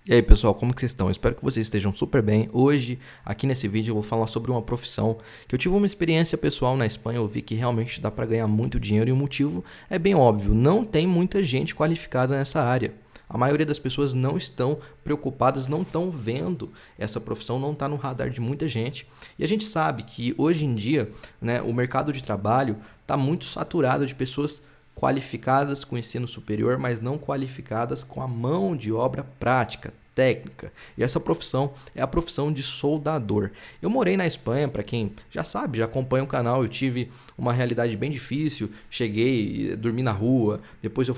E aí pessoal, como que vocês estão? Espero que vocês estejam super bem. Hoje, aqui nesse vídeo, eu vou falar sobre uma profissão que eu tive uma experiência pessoal na Espanha. Eu vi que realmente dá para ganhar muito dinheiro e o motivo é bem óbvio. Não tem muita gente qualificada nessa área. A maioria das pessoas não estão preocupadas, não estão vendo essa profissão, não está no radar de muita gente. E a gente sabe que hoje em dia, né, o mercado de trabalho está muito saturado de pessoas qualificadas com ensino superior, mas não qualificadas com a mão de obra prática, técnica. E essa profissão é a profissão de soldador. Eu morei na Espanha, para quem já sabe, já acompanha o canal, eu tive uma realidade bem difícil, cheguei, dormi na rua, depois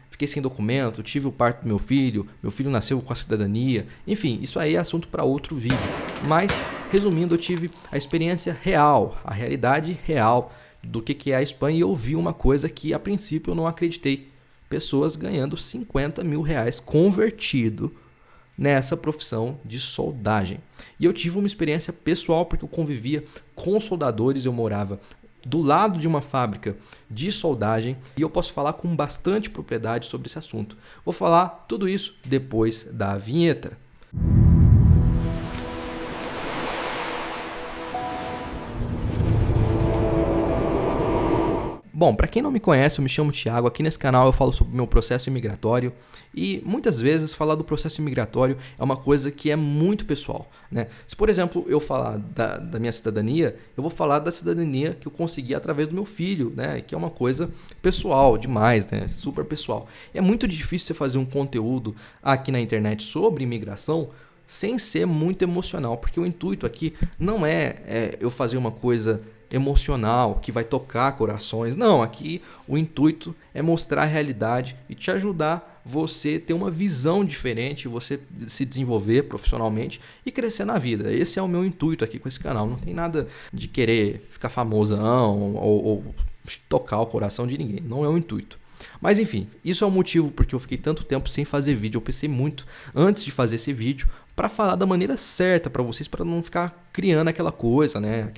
fiquei sem documento, tive o parto do meu filho nasceu com a cidadania, enfim, isso aí é assunto para outro vídeo. Mas, resumindo, eu tive a experiência real, a realidade real do que é a Espanha e eu vi uma coisa que a princípio eu não acreditei. Pessoas ganhando 50 mil reais convertido nessa profissão de soldagem. E eu tive uma experiência pessoal porque eu convivia com soldadores, eu morava do lado de uma fábrica de soldagem e eu posso falar com bastante propriedade sobre esse assunto. Vou falar tudo isso depois da vinheta. Bom, para quem não me conhece, eu me chamo Thiago. Aqui nesse canal eu falo sobre o meu processo imigratório e muitas vezes falar do processo imigratório é uma coisa que é muito pessoal, né? Se, por exemplo, eu falar da minha cidadania, eu vou falar da cidadania que eu consegui através do meu filho, né? Que é uma coisa pessoal demais, né? Super pessoal. É muito difícil você fazer um conteúdo aqui na internet sobre imigração sem ser muito emocional, porque o intuito aqui não é eu fazer uma coisa emocional que vai tocar corações. Não, aqui o intuito é mostrar a realidade e te ajudar você ter uma visão diferente, você se desenvolver profissionalmente e crescer na vida. Esse é o meu intuito aqui com esse canal. Não tem nada de querer ficar famosão ou tocar o coração de ninguém. Não é o intuito. Mas enfim, isso é o motivo porque eu fiquei tanto tempo sem fazer vídeo. Eu pensei muito antes de fazer esse vídeo para falar da maneira certa para vocês, para não ficar criando aquela coisa, né?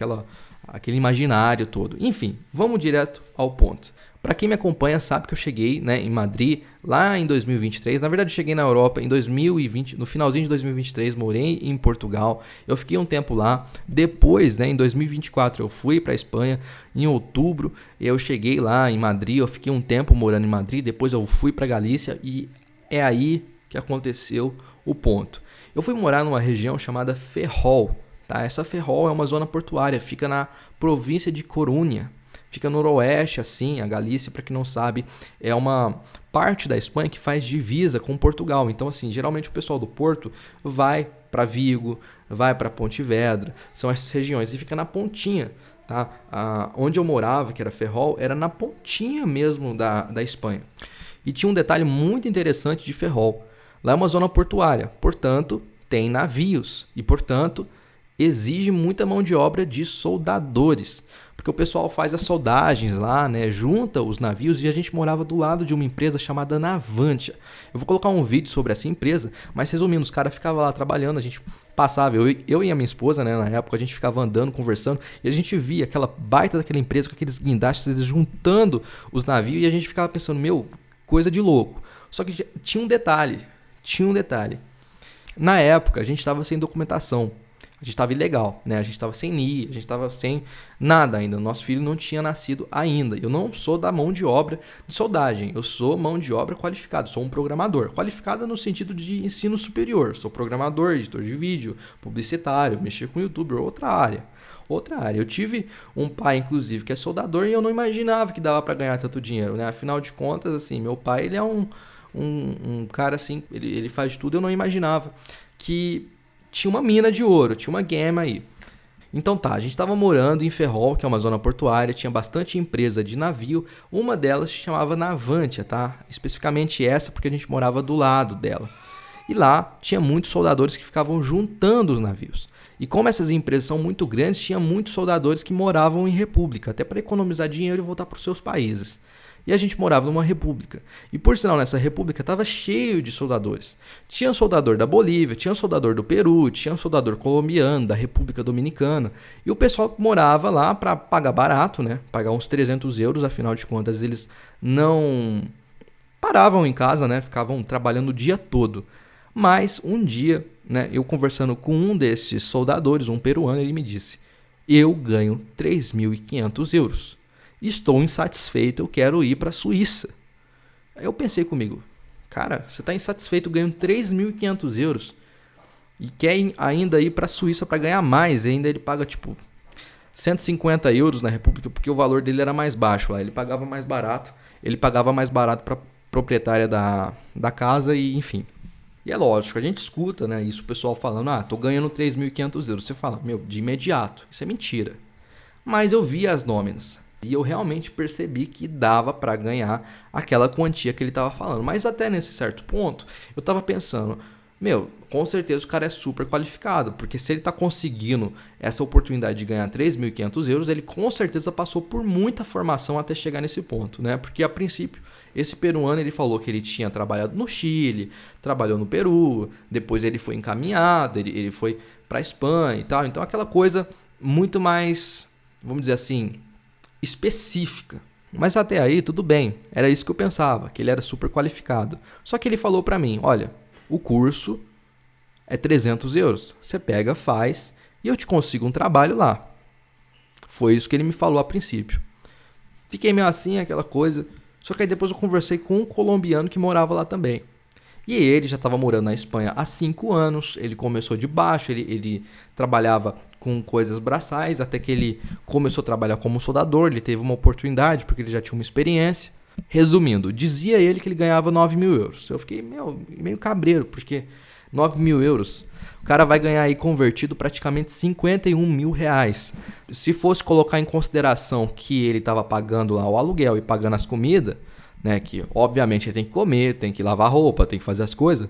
Aquele imaginário todo. Enfim, vamos direto ao ponto. Para quem me acompanha sabe que eu cheguei, né, em Madrid lá em 2023. Na verdade, eu cheguei na Europa em 2020, no finalzinho de 2023, morei em Portugal. Eu fiquei um tempo lá. Depois, né, em 2024, eu fui para a Espanha. Em outubro, eu cheguei lá em Madrid. Eu fiquei um tempo morando em Madrid. Depois, eu fui para Galícia e é aí que aconteceu o ponto. Eu fui morar numa região chamada Ferrol. Tá? Essa Ferrol é uma zona portuária, fica na província de Corunha, fica no noroeste, assim, a Galícia, para quem não sabe, é uma parte da Espanha que faz divisa com Portugal. Então, assim, geralmente o pessoal do Porto vai para Vigo, vai para Pontevedra, são essas regiões, e fica na pontinha. Tá? Onde eu morava, que era Ferrol, era na pontinha mesmo da Espanha. E tinha um detalhe muito interessante de Ferrol. Lá é uma zona portuária, portanto, tem navios e, portanto, exige muita mão de obra de soldadores, porque o pessoal faz as soldagens lá, né, junta os navios e a gente morava do lado de uma empresa chamada Navantia. Eu vou colocar um vídeo sobre essa empresa, mas resumindo, os caras ficavam lá trabalhando, a gente passava, eu e a minha esposa, né, na época a gente ficava andando, conversando e a gente via aquela baita daquela empresa com aqueles guindastes, eles juntando os navios e a gente ficava pensando, meu, coisa de louco. Só que tinha um detalhe. Na época a gente estava sem documentação. A gente estava ilegal, né? A gente estava sem NIE, a gente estava sem nada ainda. O nosso filho não tinha nascido ainda. Eu não sou da mão de obra de soldagem. Eu sou mão de obra qualificada. Sou um programador. Qualificada no sentido de ensino superior. Sou programador, editor de vídeo, publicitário, mexer com YouTube, outra área. Eu tive um pai, inclusive, que é soldador e eu não imaginava que dava para ganhar tanto dinheiro, né? Afinal de contas, assim, meu pai, ele é um cara assim, ele faz de tudo. Eu não imaginava que tinha uma mina de ouro, tinha uma gema aí. Então tá, a gente estava morando em Ferrol, que é uma zona portuária, tinha bastante empresa de navio, uma delas se chamava Navantia, tá? Especificamente essa porque a gente morava do lado dela. E lá tinha muitos soldadores que ficavam juntando os navios. E como essas empresas são muito grandes, tinha muitos soldadores que moravam em república, até para economizar dinheiro e voltar para os seus países. E a gente morava numa república. E por sinal, nessa república estava cheio de soldadores. Tinha soldador da Bolívia, tinha soldador do Peru, tinha soldador colombiano, da República Dominicana. E o pessoal morava lá para pagar barato, né? Pagar uns 300 euros, afinal de contas eles não paravam em casa, né? Ficavam trabalhando o dia todo. Mas um dia, né, eu conversando com um desses soldadores, um peruano, ele me disse: eu ganho 3.500 euros. Estou insatisfeito, eu quero ir para a Suíça. Aí eu pensei comigo: cara, você está insatisfeito ganhando 3.500 euros e quer ainda ir para a Suíça para ganhar mais. E ainda ele paga tipo 150 euros na República, porque o valor dele era mais baixo lá. Ele pagava mais barato. Ele pagava mais barato para a proprietária da casa e enfim. E é lógico, a gente escuta, né, isso o pessoal falando: tô ganhando 3.500 euros. Você fala: meu, de imediato, isso é mentira. Mas eu vi as nóminas e eu realmente percebi que dava para ganhar aquela quantia que ele estava falando. Mas até nesse certo ponto, eu estava pensando: meu, com certeza o cara é super qualificado, porque se ele está conseguindo essa oportunidade de ganhar 3.500 euros, ele com certeza passou por muita formação até chegar nesse ponto, né? Porque a princípio, esse peruano, ele falou que ele tinha trabalhado no Chile, trabalhou no Peru, depois ele foi encaminhado, ele foi para a Espanha e tal. Então aquela coisa muito mais, vamos dizer assim, específica. Mas até aí tudo bem, era isso que eu pensava, que ele era super qualificado. Só que ele falou para mim: olha, o curso é 300 euros, você pega, faz e eu te consigo um trabalho lá. Foi isso que ele me falou a princípio. Fiquei meio assim, aquela coisa. Só que aí depois eu conversei com um colombiano que morava lá também. E ele já estava morando na Espanha há 5 anos, ele começou de baixo, ele trabalhava com coisas braçais, até que ele começou a trabalhar como soldador, ele teve uma oportunidade, porque ele já tinha uma experiência. Resumindo, dizia ele que ele ganhava 9.000 euros. Eu fiquei meio cabreiro, porque 9.000 euros, o cara vai ganhar aí convertido praticamente 51 mil reais. Se fosse colocar em consideração que ele estava pagando lá o aluguel e pagando as comidas, né, que obviamente ele tem que comer, tem que lavar roupa, tem que fazer as coisas,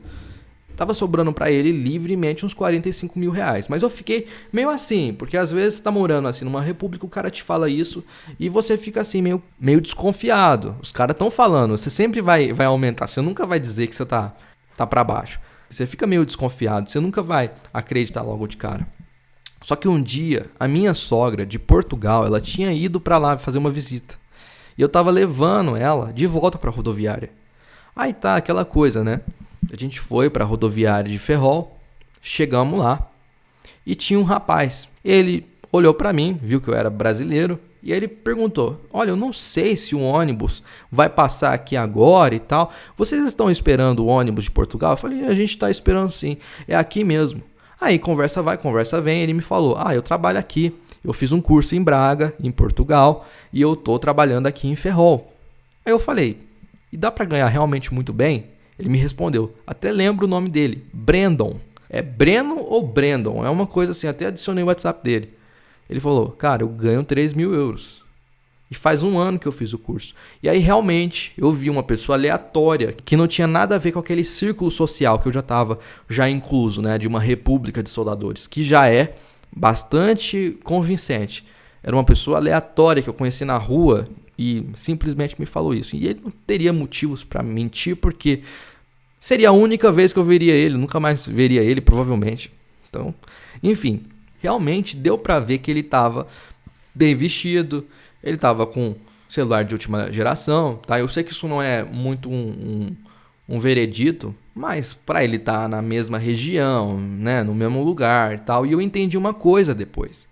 tava sobrando para ele livremente uns 45 mil reais. Mas eu fiquei meio assim, porque às vezes você tá morando assim numa república, o cara te fala isso e você fica assim meio desconfiado. Os caras estão falando, você sempre vai aumentar, você nunca vai dizer que você tá para baixo. Você fica meio desconfiado, você nunca vai acreditar logo de cara. Só que um dia, a minha sogra de Portugal, ela tinha ido para lá fazer uma visita. E eu tava levando ela de volta para a rodoviária. Aí tá aquela coisa, né? A gente foi para a rodoviária de Ferrol, chegamos lá e tinha um rapaz. Ele olhou para mim, viu que eu era brasileiro e aí ele perguntou: olha, eu não sei se o ônibus vai passar aqui agora e tal. Vocês estão esperando o ônibus de Portugal? Eu falei: a gente está esperando sim, é aqui mesmo. Aí conversa vai, conversa vem, ele me falou: eu trabalho aqui, eu fiz um curso em Braga, em Portugal, e eu tô trabalhando aqui em Ferrol. Aí eu falei: e dá para ganhar realmente muito bem? Ele me respondeu, até lembro o nome dele, Brandon. É Breno ou Brandon? É uma coisa assim, até adicionei o WhatsApp dele. Ele falou: cara, eu ganho 3.000 euros. E faz 1 ano que eu fiz o curso. E aí realmente eu vi uma pessoa aleatória que não tinha nada a ver com aquele círculo social que eu já estava incluso, né, de uma república de soldadores, que já é bastante convincente. Era uma pessoa aleatória que eu conheci na rua e simplesmente me falou isso. E ele não teria motivos para mentir, porque seria a única vez que eu veria ele, nunca mais veria ele, provavelmente. Então, enfim, realmente deu para ver que ele estava bem vestido, ele estava com celular de última geração, tá? Eu sei que isso não é muito um veredito, mas para ele estar na mesma região, né, no mesmo lugar e tal. E eu entendi uma coisa depois,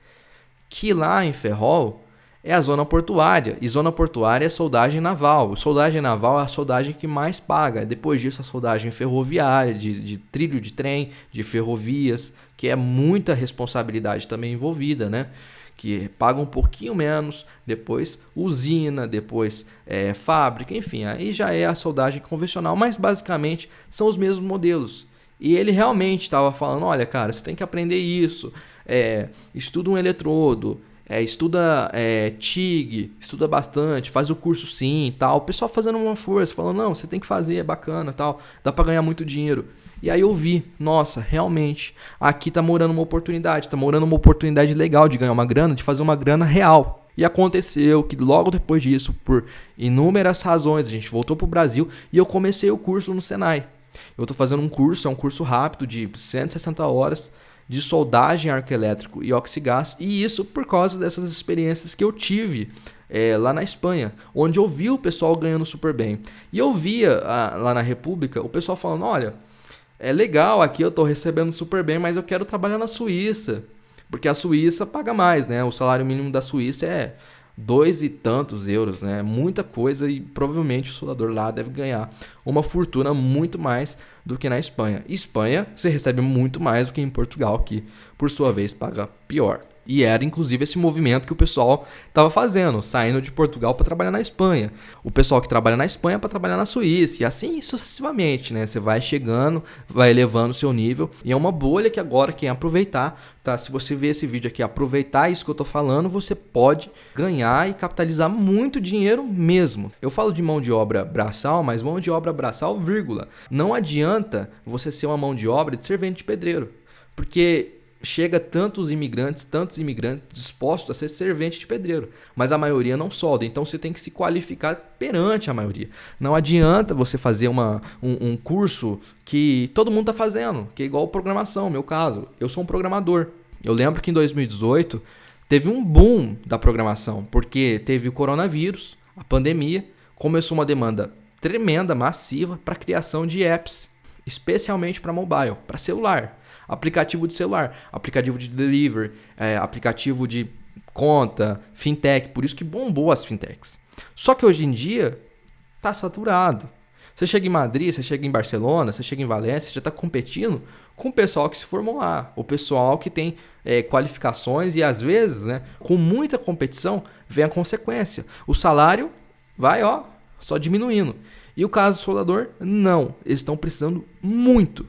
que lá em Ferrol é a zona portuária, e zona portuária é soldagem naval. Soldagem naval é a soldagem que mais paga. Depois disso, a soldagem ferroviária, de trilho de trem, de ferrovias, que é muita responsabilidade também envolvida, né? Que paga um pouquinho menos, depois usina, depois fábrica, enfim, aí já é a soldagem convencional, mas basicamente são os mesmos modelos. E ele realmente estava falando: olha, cara, você tem que aprender isso, estuda um eletrodo, estuda TIG, estuda bastante, faz o curso sim e tal. O pessoal fazendo uma força, falando: não, você tem que fazer, é bacana tal, dá para ganhar muito dinheiro. E aí eu vi, nossa, realmente, aqui tá morando uma oportunidade legal de ganhar uma grana, de fazer uma grana real. E aconteceu que logo depois disso, por inúmeras razões, a gente voltou pro Brasil e eu comecei o curso no Senai. Eu tô fazendo um curso, é um curso rápido de 160 horas de soldagem arcoelétrico e oxigás, e isso por causa dessas experiências que eu tive lá na Espanha, onde eu vi o pessoal ganhando super bem. E eu via lá na República o pessoal falando: olha, é legal, aqui eu tô recebendo super bem, mas eu quero trabalhar na Suíça. Porque a Suíça paga mais, né? O salário mínimo da Suíça é dois e tantos euros, né? Muita coisa e provavelmente o soldador lá deve ganhar uma fortuna muito mais do que na Espanha. Espanha, você recebe muito mais do que em Portugal, que por sua vez paga pior. E era inclusive esse movimento que o pessoal estava fazendo, saindo de Portugal para trabalhar na Espanha. O pessoal que trabalha na Espanha para trabalhar na Suíça. E assim sucessivamente, né? Você vai chegando, vai elevando o seu nível. E é uma bolha que agora quem aproveitar, tá? Se você ver esse vídeo aqui, aproveitar isso que eu tô falando, você pode ganhar e capitalizar muito dinheiro mesmo. Eu falo de mão de obra braçal, mas mão de obra braçal, vírgula. Não adianta você ser uma mão de obra de servente de pedreiro. Porque chega tantos imigrantes dispostos a ser servente de pedreiro, mas a maioria não solda, então você tem que se qualificar perante a maioria. Não adianta você fazer um curso que todo mundo está fazendo, que é igual programação, meu caso. Eu sou um programador. Eu lembro que em 2018 teve um boom da programação, porque teve o coronavírus, a pandemia, começou uma demanda tremenda, massiva, para a criação de apps, especialmente para mobile, para celular. Aplicativo de celular, aplicativo de delivery, aplicativo de conta, fintech, por isso que bombou as fintechs. Só que hoje em dia está saturado. Você chega em Madrid, você chega em Barcelona, você chega em Valência, você já está competindo com o pessoal que se formou lá, o pessoal que tem qualificações e às vezes, né, com muita competição, vem a consequência. O salário vai só diminuindo. E o caso do soldador, não. Eles estão precisando muito,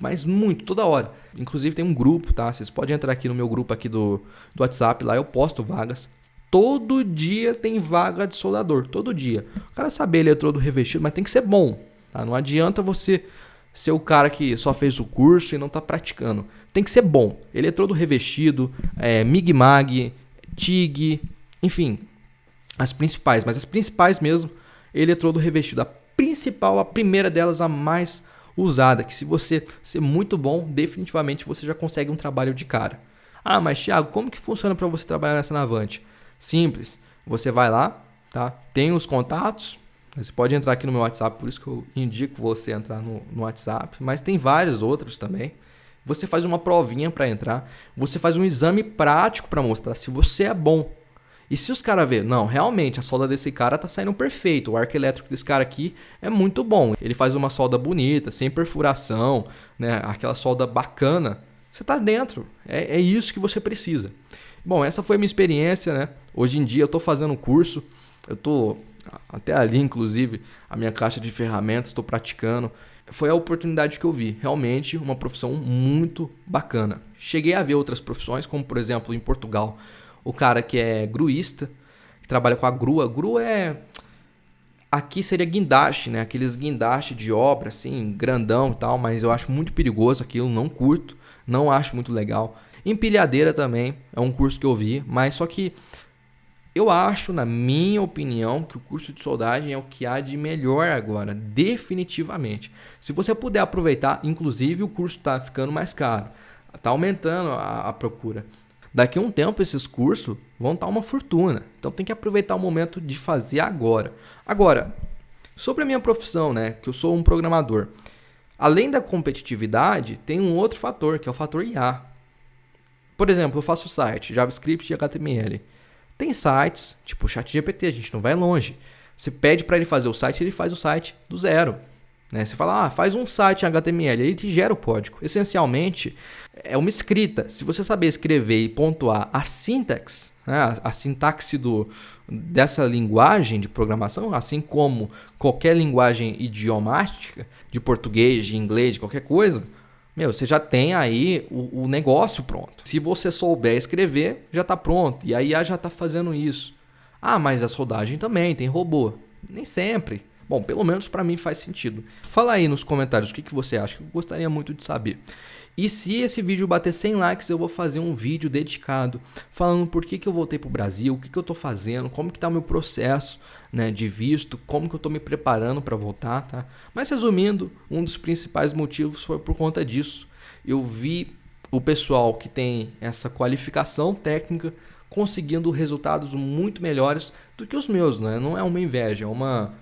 mas muito, toda hora. Inclusive tem um grupo, tá? Vocês podem entrar aqui no meu grupo aqui do WhatsApp, lá eu posto vagas. Todo dia tem vaga de soldador, todo dia. O cara saber eletrodo revestido, mas tem que ser bom, tá? Não adianta você ser o cara que só fez o curso e não tá praticando. Tem que ser bom. Eletrodo revestido, MIG-MAG, TIG, enfim, as principais. Mas as principais mesmo, eletrodo revestido. A primeira delas, a mais usada, que se você ser muito bom, definitivamente você já consegue um trabalho de cara. Ah, mas Thiago, como que funciona para você trabalhar nessa Navante? Simples, você vai lá, tá? Tem os contatos, você pode entrar aqui no meu WhatsApp, por isso que eu indico você entrar no WhatsApp, mas tem vários outros também. Você faz uma provinha para entrar, você faz um exame prático para mostrar se você é bom. E se os caras verem, não, realmente a solda desse cara tá saindo perfeito, o arco elétrico desse cara aqui é muito bom, ele faz uma solda bonita, sem perfuração, né, aquela solda bacana, você tá dentro, é isso que você precisa. Bom, essa foi a minha experiência, né? Hoje em dia eu tô fazendo um curso, eu tô até ali inclusive, a minha caixa de ferramentas, estou praticando. Foi a oportunidade que eu vi, realmente uma profissão muito bacana. Cheguei a ver outras profissões, como por exemplo em Portugal, o cara que é gruísta, que trabalha com a grua. Grua aqui seria guindaste, né? Aqueles guindaste de obra, assim, grandão e tal, mas eu acho muito perigoso aquilo, não curto, não acho muito legal. Empilhadeira também, é um curso que eu vi, mas só que eu acho, na minha opinião, que o curso de soldagem é o que há de melhor agora, definitivamente. Se você puder aproveitar, inclusive o curso está ficando mais caro, está aumentando a procura. Daqui a um tempo esses cursos vão estar uma fortuna. Então tem que aproveitar o momento de fazer agora. Agora, sobre a minha profissão, né, que eu sou um programador. Além da competitividade, tem um outro fator, que é o fator IA. Por exemplo, eu faço site, JavaScript e HTML. Tem sites, tipo o ChatGPT, a gente não vai longe. Você pede para ele fazer o site, ele faz o site do zero. Né? Você fala, faz um site em HTML, ele te gera o código. Essencialmente, é uma escrita. Se você saber escrever e pontuar a sintaxe, né? A sintaxe dessa linguagem de programação, assim como qualquer linguagem idiomática, de português, de inglês, de qualquer coisa, você já tem aí o negócio pronto. Se você souber escrever, já está pronto. E a IA já está fazendo isso. Mas a soldagem também, tem robô. Nem sempre. Bom, pelo menos para mim faz sentido. Fala aí nos comentários o que você acha, que eu gostaria muito de saber. E se esse vídeo bater 100 likes, eu vou fazer um vídeo dedicado falando por que eu voltei para o Brasil, o que eu estou fazendo, como que está o meu processo, né, de visto, como que eu estou me preparando para voltar, tá? Mas resumindo, um dos principais motivos foi por conta disso. Eu vi o pessoal que tem essa qualificação técnica conseguindo resultados muito melhores do que os meus, né? Não é uma inveja, é uma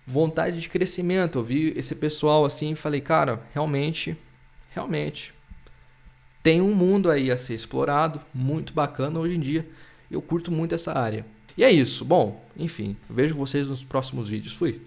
vontade de crescimento. Eu vi esse pessoal assim e falei, cara, realmente tem um mundo aí a ser explorado, muito bacana hoje em dia. Eu curto muito essa área. E é isso. Bom, enfim, vejo vocês nos próximos vídeos. Fui!